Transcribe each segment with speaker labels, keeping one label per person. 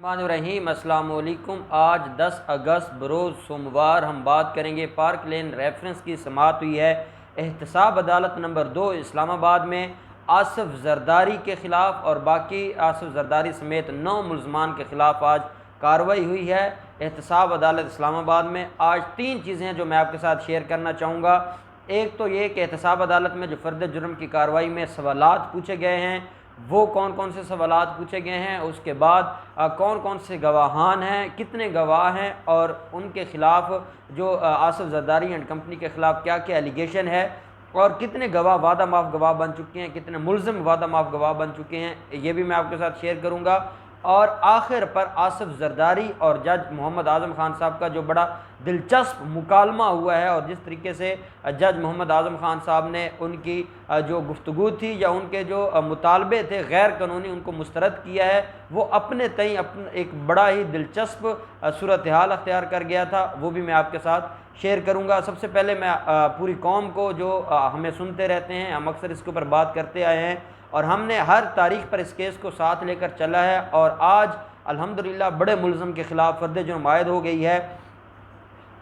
Speaker 1: रहीम अस्सलाम वालेकुम। आज 10 अगस्त बरोज़ सोमवार हम बात करेंगे पार्क लेन रेफरेंस की समाअत हुई है एहतसाब अदालत नंबर 2 इस्लामाबाद में आसिफ जरदारी के ख़िलाफ़ और बाकी आसिफ जरदारी समेत 9 मुल्ज़मान के ख़िलाफ़ आज कार्रवाई हुई है एहतसाब अदालत इस्लामाबाद में। आज 3 चीज़ें जो मैं आपके साथ शेयर करना चाहूँगा। एक तो ये कि एहतसाब अदालत में जो फ़र्द जुर्म की कार्रवाई में सवालात पूछे गए हैं वो कौन कौन से सवालात पूछे गए हैं, उसके बाद कौन कौन से गवाहान हैं, कितने गवाह हैं और उनके ख़िलाफ़ जो आसिफ जरदारी एंड कंपनी के ख़िलाफ़ क्या क्या एलिगेशन है और कितने गवाह वादा माफ़ गवाह बन चुके हैं, कितने मुल्ज़िम वादा माफ़ गवाह बन चुके हैं, ये भी मैं आपके साथ शेयर करूँगा। और आखिर पर आसिफ जरदारी और जज मोहम्मद आज़म ख़ान साहब का जो बड़ा दिलचस्प मुकालमा हुआ है और जिस तरीके से जज मोहम्मद आज़म ख़ान साहब ने उनकी जो गुफ्तगू थी या उनके जो मुतालबे थे गैर कानूनी उनको मुस्तरद किया है, वो अपने तय एक बड़ा ही दिलचस्प सूरत हाल अख्तियार कर गया था, वो भी मैं आपके साथ शेयर करूँगा। सबसे पहले मैं पूरी कौम को जो हमें सुनते रहते हैं, हम अक्सर इसके ऊपर बात करते आए हैं और हमने हर तारीख पर इस केस को साथ लेकर चला है और आज अल्हम्दुलिल्लाह बड़े मुल्ज़िम के ख़िलाफ़ फ़र्द जुर्म आयद हो गई है।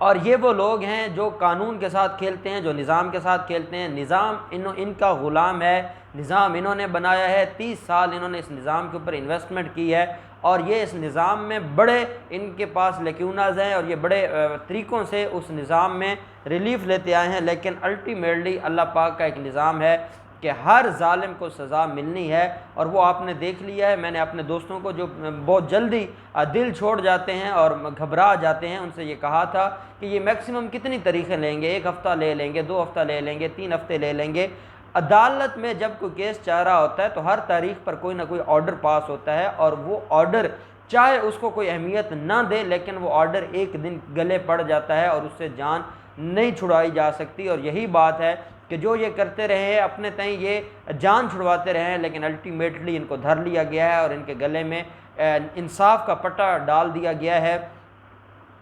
Speaker 1: और ये वो लोग हैं जो कानून के साथ खेलते हैं, जो निज़ाम के साथ खेलते हैं। निज़ाम इनका ग़ुलाम है, निज़ाम इन्होंने बनाया है, 30 साल इन्होंने इस निज़ाम के ऊपर इन्वेस्टमेंट की है और ये इस निज़ाम में बड़े इनके पास लेक्यूनाज हैं और ये बड़े तरीक़ों से उस निज़ाम में रिलीफ़ लेते आए हैं। लेकिन अल्टीमेटली अल्लाह पाक का एक निज़ाम है कि हर ज़ालिम को सज़ा मिलनी है और वो आपने देख लिया है। मैंने अपने दोस्तों को जो बहुत जल्दी दिल छोड़ जाते हैं और घबरा जाते हैं उनसे ये कहा था कि ये मैक्सिमम कितनी तारीखें लेंगे, 1 हफ़्ता ले लेंगे, 2 हफ़्ता ले लेंगे, 3 हफ़्ते ले लेंगे। अदालत में जब कोई केस चल रहा होता है तो हर तारीख पर कोई ना कोई ऑर्डर पास होता है और वो ऑर्डर चाहे उसको कोई अहमियत ना दे लेकिन वो ऑर्डर एक दिन गले पड़ जाता है और उससे जान नहीं छुड़ाई जा सकती। और यही बात है कि जो ये करते रहे अपने तय ये जान छुड़वाते रहे लेकिन अल्टीमेटली इनको धर लिया गया है और इनके गले में इंसाफ का पट्टा डाल दिया गया है।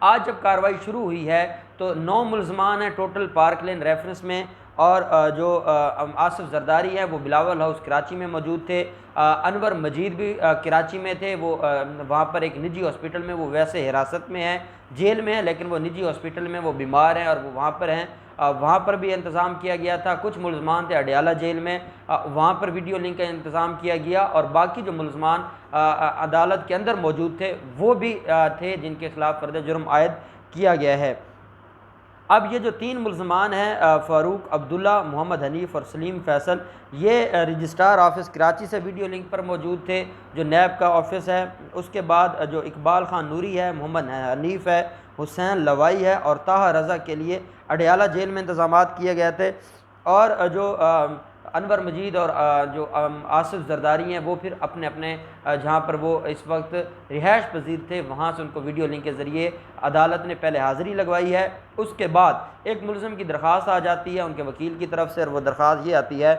Speaker 1: आज जब कार्रवाई शुरू हुई है तो 9 मुल्ज़मान हैं टोटल पार्क लेन रेफरेंस में और जो आसिफ जरदारी है वो बिलावल हाउस कराची में मौजूद थे। अनवर मजीद भी कराची में थे, वो वहाँ पर एक निजी हॉस्पिटल में वो वैसे हिरासत में है, जेल में है लेकिन वो निजी हॉस्पिटल में वो बीमार हैं और वो वहाँ पर हैं। वहाँ पर भी इंतज़ाम किया गया था। कुछ मुल्ज़मान थे अडियाला जेल में, वहाँ पर वीडियो लिंक का इंतज़ाम किया गया और बाकी जो मुल्ज़मान अदालत के अंदर मौजूद थे वो भी थे जिनके ख़िलाफ़ फ़र्द जुर्म आयद किया गया है। अब ये जो 3 मुल्ज़मान हैं फ़ारूक अब्दुल्ला, मोहम्मद हनीफ़ और सलीम फ़ैसल, ये रजिस्ट्रार ऑफ़िस कराची से वीडियो लिंक पर मौजूद थे जो नैब का ऑफ़िस है। उसके बाद जो इकबाल ख़ान नूरी है, मोहम्मद हनीफ़ है, हुसैन लवाई है और ताहा रज़ा के लिए अडियाला जेल में इंतज़ाम किए गए थे। और जो अनवर मजीद और जो आसिफ जरदारी हैं वो फिर अपने अपने जहाँ पर वो इस वक्त रिहाइश पजीर थे वहाँ से उनको वीडियो लिंक के ज़रिए अदालत ने पहले हाज़िरी लगवाई है। उसके बाद एक मुल्ज़िम की दरख्वास्त आ जाती है उनके वकील की तरफ से और वो दरख्वास्त ये आती है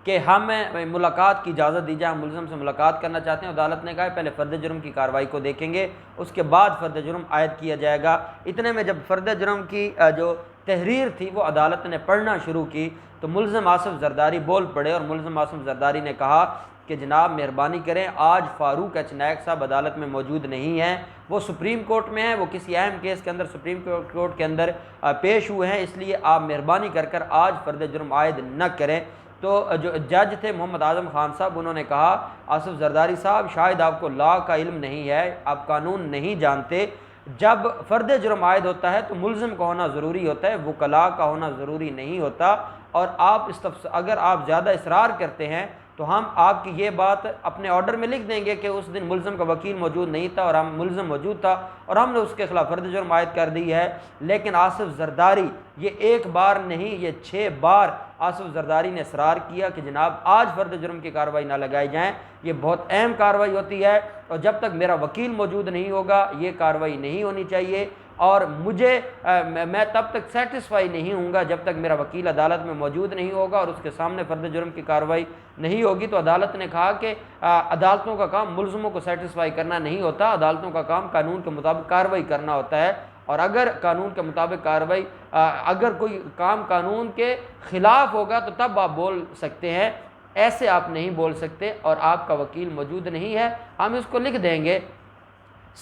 Speaker 1: कि हमें मुलाकात की इजाज़त दी जाए, हम मुल्ज़िम से मुलाकात करना चाहते हैं। अदालत ने कहा है पहले फ़र्द जुर्म की कार्रवाई को देखेंगे उसके बाद फ़र्द जुर्म आयद किया जाएगा। इतने में जब फ़र्द जुर्म की जो तहरीर थी वो अदालत ने पढ़ना शुरू की तो मुल्ज़िम आसिफ जरदारी बोल पड़े और मुल्ज़िम आसिफ जरदारी ने कहा कि जनाब मेहरबानी करें, आज फ़ारूक एच नायक साहब अदालत में मौजूद नहीं हैं, वो सुप्रीम कोर्ट में हैं, वो किसी अहम केस के अंदर सुप्रीम कोर्ट के अंदर पेश हुए हैं, इसलिए आप मेहरबानी कर कर आज फ़र्द जुर्म आयद न करें। तो जो जज थे मोहम्मद आज़म ख़ान साहब उन्होंने कहा आसिफ जरदारी साहब शायद आपको लॉ का इल्म नहीं है, आप कानून नहीं जानते। जब फ़र्द जुर्म आयद होता है तो मुल्ज़िम का होना ज़रूरी होता है, वकला का होना ज़रूरी नहीं होता। और आप अगर आप ज़्यादा इसरार करते हैं तो हम आपकी ये बात अपने ऑर्डर में लिख देंगे कि उस दिन मुल्ज़िम का वकील मौजूद नहीं था और हम मुल्ज़िम मौजूद था और हमने उसके ख़िलाफ़ फ़र्द जुर्म आयद कर दी है। लेकिन आसिफ जरदारी ये 1 बार नहीं ये 6 बार आसिफ जरदारी ने इसरार किया कि जनाब आज फ़र्द जुर्म की कार्रवाई ना लगाई जाए, ये बहुत अहम कार्रवाई होती है और जब तक मेरा वकील मौजूद नहीं होगा ये कार्रवाई नहीं होनी चाहिए और मैं तब तक सेटिस्फाई नहीं हूँगा जब तक मेरा वकील अदालत में मौजूद नहीं होगा और उसके सामने फ़र्द जुर्म की कार्रवाई नहीं होगी। तो अदालत ने कहा कि अदालतों का काम मुल्ज़िमों को सेटिस्फाई करना नहीं होता, अदालतों का काम कानून के मुताबिक कार्रवाई करना होता है और अगर कानून के मुताबिक कार्रवाई अगर कोई काम कानून के ख़िलाफ़ होगा तो तब आप बोल सकते हैं, ऐसे आप नहीं बोल सकते और आपका वकील मौजूद नहीं है, हम इसको लिख देंगे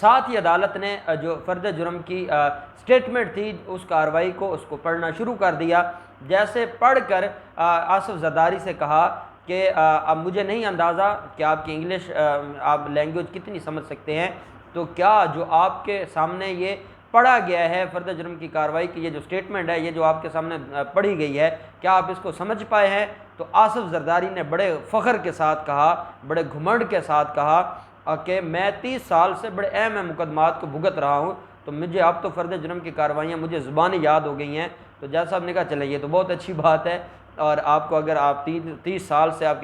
Speaker 1: साथ ही अदालत ने जो फ़र्द जुर्म की स्टेटमेंट थी उस कार्रवाई को उसको पढ़ना शुरू कर दिया। जैसे पढ़कर आसिफ जरदारी से कहा कि अब मुझे नहीं अंदाज़ा कि आपकी इंग्लिश आप लैंग्वेज कितनी समझ सकते हैं, तो क्या जो आपके सामने ये पढ़ा गया है फ़र्द जुर्म की कार्रवाई की ये जो स्टेटमेंट है, ये जो आपके सामने पढ़ी गई है, क्या आप इसको समझ पाए हैं? तो आसिफ जरदारी ने बड़े फ़ख्र के साथ कहा, बड़े घुमंड के साथ कहा कि मैं 30 साल से बड़े अहम मुकदमात को भुगत रहा हूँ, तो मुझे अब तो फ़र्द जुर्म की कार्रवाइयाँ मुझे ज़ुबानी याद हो गई हैं। तो जज साहब ने कहा चले ये तो बहुत अच्छी बात है, और आपको अगर आप 30 साल से आप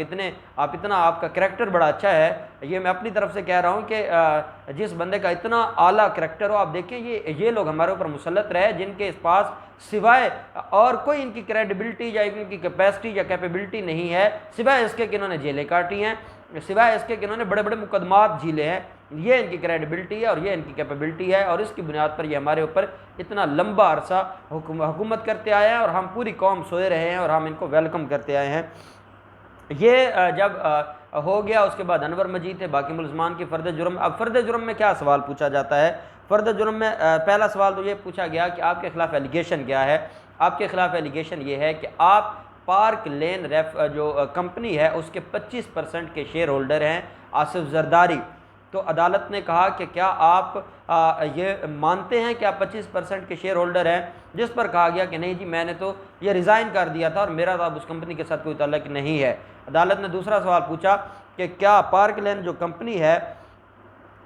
Speaker 1: इतना आपका करैक्टर बड़ा अच्छा है। ये मैं अपनी तरफ से कह रहा हूँ कि जिस बंदे का इतना आला करैक्टर हो, आप देखें ये लोग हमारे ऊपर मुसल्लत रहे जिनके इस पास सिवाय और कोई इनकी क्रेडिबिलिटी या इनकी कैपेसिटी या कैपेबिलिटी नहीं है, सिवाय इसके कि इन्होंने जेलें काटी हैं, सिवाय इसके कि इन्होंने बड़े बड़े मुकदमात झीले हैं। ये इनकी क्रेडिबिलिटी है और ये इनकी कैपेबिलिटी है, और इसकी बुनियाद पर ये हमारे ऊपर इतना लंबा अरसा हुकूमत करते आए हैं, और हम पूरी कौम सोए रहे हैं और हम इनको वेलकम करते आए हैं। ये जब हो गया, उसके बाद अनवर मजीद थे, बाकी मुलजमान की फ़र्द जुर्म। अब फ़र्द जुर्म में क्या सवाल पूछा जाता है? फ़र्द जुर्म में पहला सवाल तो ये पूछा गया कि आपके ख़िलाफ़ एलिगेशन क्या है। आपके ख़िलाफ़ एलिगेशन ये है कि आप पार्क लेन जो कंपनी है उसके 25% के शेयर होल्डर हैं आसिफ जरदारी। तो अदालत ने कहा कि क्या आप ये मानते हैं कि आप 25% के शेयर होल्डर हैं? जिस पर कहा गया कि नहीं जी, मैंने तो ये रिज़ाइन कर दिया था और मेरा तो अब उस कंपनी के साथ कोई ताल्लुक नहीं है। अदालत ने दूसरा सवाल पूछा कि क्या पार्क लेन जो कंपनी है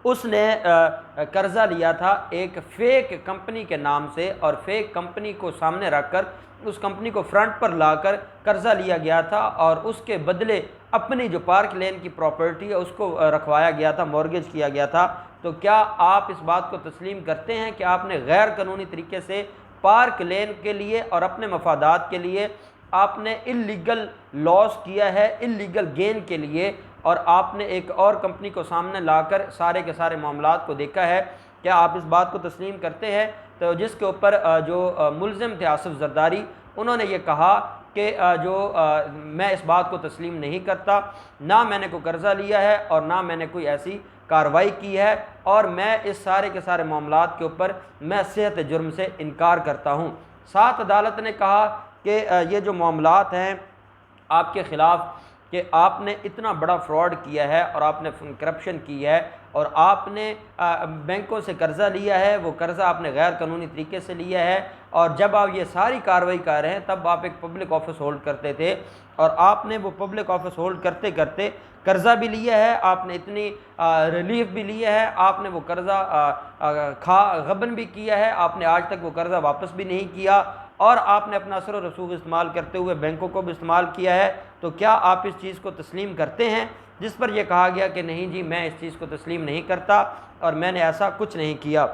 Speaker 1: उसने कर्ज़ा लिया था एक फ़ेक कंपनी के नाम से, और फेक कंपनी को सामने रखकर उस कंपनी को फ्रंट पर लाकर कर्ज़ा लिया गया था, और उसके बदले अपनी जो पार्क लेन की प्रॉपर्टी है उसको रखवाया गया था, मॉर्गेज किया गया था। तो क्या आप इस बात को तस्लीम करते हैं कि आपने गैर कानूनी तरीके से पार्क लेन के लिए और अपने मफादात के लिए आपने इल्लीगल लॉस किया है, इल्लीगल गेन के लिए, और आपने एक और कंपनी को सामने लाकर सारे के सारे मामलात को देखा है? क्या आप इस बात को तस्लीम करते हैं? तो जिसके ऊपर जो मुलज़िम थे आसिफ जरदारी, उन्होंने ये कहा कि मैं इस बात को तस्लीम नहीं करता, ना मैंने कोई कर्ज़ा लिया है और ना मैंने कोई ऐसी कार्रवाई की है, और मैं इस सारे के सारे मामलात के ऊपर मैं सेहत जुर्म से इनकार करता हूँ। साथ अदालत ने कहा कि ये जो मामलात हैं आपके ख़िलाफ़ कि आपने इतना बड़ा फ्रॉड किया है और आपने करप्शन की है, और आपने बैंकों से कर्ज़ा लिया है, वो कर्ज़ा आपने गैर कानूनी तरीके से लिया है, और जब आप ये सारी कार्रवाई कर रहे हैं तब आप एक पब्लिक ऑफिस होल्ड करते थे, और आपने वो पब्लिक ऑफिस होल्ड करते करते कर्ज़ा भी लिया है, आपने इतनी रिलीफ भी लिया है, आपने वो कर्ज़ा गबन भी किया है, आपने आज तक वो कर्ज़ा वापस भी नहीं किया, और आपने अपना असर और रसूख इस्तेमाल करते हुए बैंकों को भी इस्तेमाल किया है। तो क्या आप इस चीज़ को तस्लीम करते हैं? जिस पर यह कहा गया कि नहीं जी, मैं इस चीज़ को तस्लीम नहीं करता और मैंने ऐसा कुछ नहीं किया।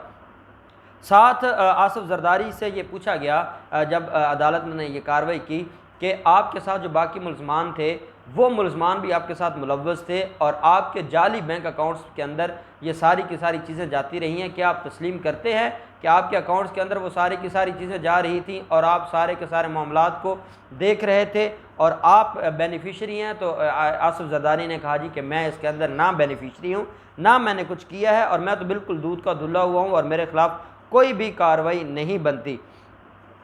Speaker 1: साथ आसिफ जरदारी से ये पूछा गया जब अदालत ने ये कार्रवाई की कि आपके साथ जो बाकी मुलजमान थे वो मुलजमान भी आपके साथ मुलव्वस थे, और आपके जाली बैंक अकाउंट्स के अंदर ये सारी की सारी चीज़ें जाती रही हैं। क्या आप तस्लीम करते हैं कि आपके अकाउंट्स के अंदर वो सारी की सारी चीज़ें जा रही थी और आप सारे के सारे मामलात को देख रहे थे और आप बेनिफिशरी हैं? तो आसिफ जरदारी ने कहा जी कि मैं इसके अंदर ना बेनिफिशरी हूँ, ना मैंने कुछ किया है, और मैं तो बिल्कुल दूध का धुला हुआ हूँ और मेरे ख़िलाफ़ कोई भी कार्रवाई नहीं बनती।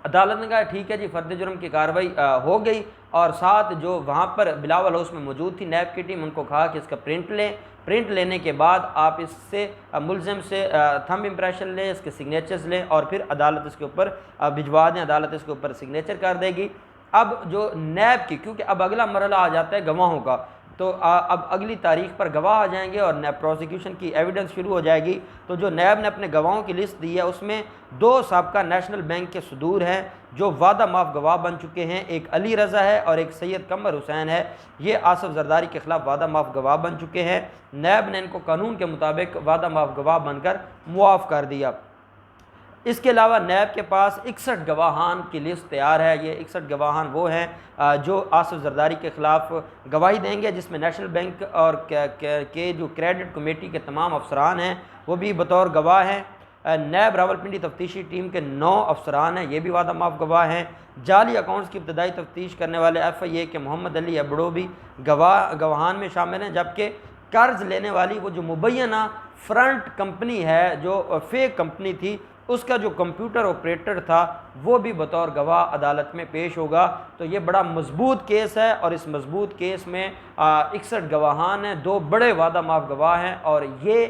Speaker 1: अदालत ने कहा ठीक है जी, फ़र्द जुर्म की कार्रवाई हो गई, और साथ जो वहाँ पर बिलावल हाउस में मौजूद थी नैब की टीम, उनको कहा कि इसका प्रिंट लें। प्रिंट लेने के बाद आप इससे मुलज़िम से थंब इम्प्रेशन लें, इसके सिग्नेचर्स लें, और फिर अदालत इसके ऊपर भिजवा दें, अदालत इसके ऊपर सिग्नेचर कर देगी। अब जो नैब की, क्योंकि अब अगला मरहला आ जाता है गवाहों का, तो अब अगली तारीख पर गवाह आ जाएंगे और प्रोसिक्यूशन की एविडेंस शुरू हो जाएगी। तो जो नैब ने अपने गवाहों की लिस्ट दी है उसमें 2 साबका नेशनल बैंक के सदूर हैं जो वादा माफ़ गवाह बन चुके हैं, एक अली रज़ा है और एक सैयद कमर हुसैन है। ये आसिफ जरदारी के ख़िलाफ़ वादा माफ़ गवाह बन चुके हैं। नैब ने इनको कानून के मुताबिक वादा माफ़ गवाह बनकर मुआफ़ कर दिया। इसके अलावा नैब के पास 61 गवाहान की लिस्ट तैयार है। ये 61 गवाहान वो हैं जो आसिफ जरदारी के ख़िलाफ़ गवाही देंगे, जिसमें नेशनल बैंक और के जो क्रेडिट कमेटी के तमाम अफसरान हैं वो भी बतौर गवाह हैं। नैब रावलपिंडी तफ्तीशी टीम के 9 अफसरान हैं, ये भी वादा माफ़ गवाह हैं। जाली अकाउंट्स की इब्तदाई तफ्तीश करने वाले FIA के मोहम्मद अली अबड़ो भी गवाहान में शामिल हैं, जबकि कर्ज़ लेने वाली वो जो मुबैना फ्रंट कंपनी है जो फेक कंपनी थी, उसका जो कंप्यूटर ऑपरेटर था वो भी बतौर गवाह अदालत में पेश होगा। तो ये बड़ा मजबूत केस है और इस मजबूत केस में 61 गवाहान हैं, 2 बड़े वादा माफ गवाह हैं और ये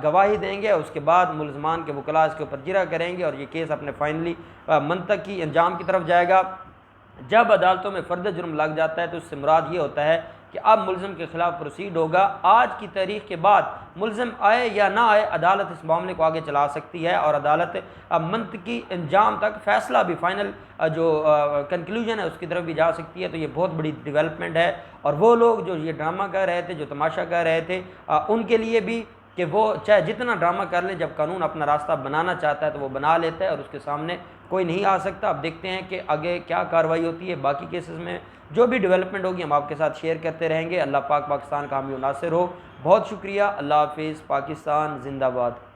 Speaker 1: गवाही देंगे। उसके बाद मुलजमान के वकला इसके ऊपर जिरा करेंगे और ये केस अपने फाइनली मंतकी अंजाम की तरफ जाएगा। जब अदालतों में फ़र्द जुर्म लग जाता है तो उससे मुराद ये होता है कि अब मुलज़िम के ख़िलाफ़ प्रोसीड होगा। आज की तारीख के बाद मुलज़िम आए या ना आए, अदालत इस मामले को आगे चला सकती है और अदालत मंतकी अंजाम तक फ़ैसला भी फ़ाइनल जो कंक्लूजन है उसकी तरफ भी जा सकती है। तो ये बहुत बड़ी डेवलपमेंट है और वो लोग जो ये ड्रामा कर रहे थे, जो तमाशा कर रहे थे, उनके लिए भी कि वो चाहे जितना ड्रामा कर ले, जब कानून अपना रास्ता बनाना चाहता है तो वो बना लेता है और उसके सामने कोई नहीं आ सकता। अब देखते हैं कि आगे क्या कार्रवाई होती है। बाकी केसेस में जो भी डेवलपमेंट होगी हम आपके साथ शेयर करते रहेंगे। अल्लाह पाक पाकिस्तान का हामी नासिर हो। बहुत शुक्रिया। अल्लाह हाफिज़। पाकिस्तान जिंदाबाद।